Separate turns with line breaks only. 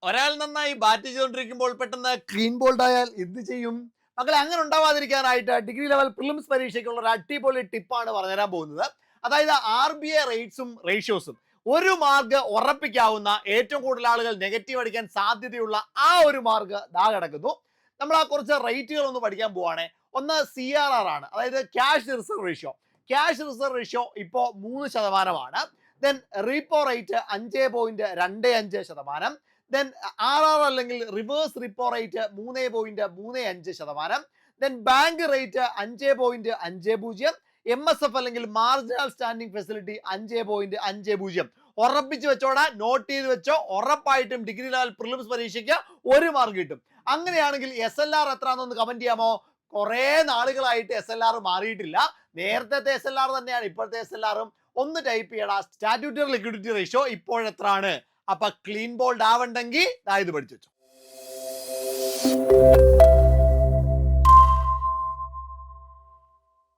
ഒരാൾ നന്നായി ബാറ്റ് ചെയ്തുകൊണ്ടിരിക്കുമ്പോൾ പെട്ടെന്ന് ക്ലീൻ ബോൾഡ് ആയാൽ എന്ത് ചെയ്യും? മക്കളെ, അങ്ങനെ ഉണ്ടാവാതിരിക്കാനായിട്ട് ഡിഗ്രി ലെവൽ പ്രിലിംസ് പരീക്ഷയ്ക്കുള്ള ഒരു അടിപൊളി ടിപ്പാണ് പറഞ്ഞുതരാൻ പോകുന്നത്. അതായത് RBI റേറ്റ്സും റേഷ്യോസും ഒരു മാർക്ക് ഉറപ്പിക്കാവുന്ന, ഏറ്റവും കൂടുതൽ ആളുകൾ നെഗറ്റീവ് അടിക്കാൻ സാധ്യതയുള്ള ആ ഒരു മാർക്ക് ദാ കിടക്കുന്നു. നമ്മൾ ആ കുറച്ച് റേറ്റുകൾ ഒന്ന് പഠിക്കാൻ പോവാണ്. ഒന്ന് CRR ആണ്, അതായത് cash reserve ratio. Cash reserve ratio ഇപ്പോൾ 3%. Then repo rate 5.25%. Then RR അല്ലെങ്കിൽ reverse repo rate 3.35%. Then bank rate 5.50. MSF അല്ലെങ്കിൽ മാർജിനൽ സ്റ്റാൻഡിംഗ് ഫെസിലിറ്റി 5.50. ഉറപ്പിച്ച് വെച്ചോടാ, നോട്ട് ചെയ്ത് വെച്ചോ. ഉറപ്പായിട്ടും ഡിഗ്രി ലെവൽ പ്രിലിംസ് പരീക്ഷയ്ക്ക് 1 മാർക്ക് കിട്ടും. അങ്ങനെയാണെങ്കിൽ SLR എത്രയാണെന്ന് കമന്റ് ചെയ്യാമോ? കുറെ നാളുകളായിട്ട് SLR മാറിയിട്ടില്ല. നേരത്തെ SLR തന്നെയാണ് ഇപ്പോഴത്തെ SLRും. ഒന്ന് ടൈപ്പ് ചെയ്യടാ, സ്റ്റാറ്റ്യൂട്ടറി ലിക്വിഡിറ്റി റേഷ്യോ ഇപ്പോഴെത്രയാണ്? അപ്പൊ ക്ലീൻ ബോൾഡ് ആവണ്ടെങ്കിൽ ഇത് പഠിച്ചു വെച്ചോ.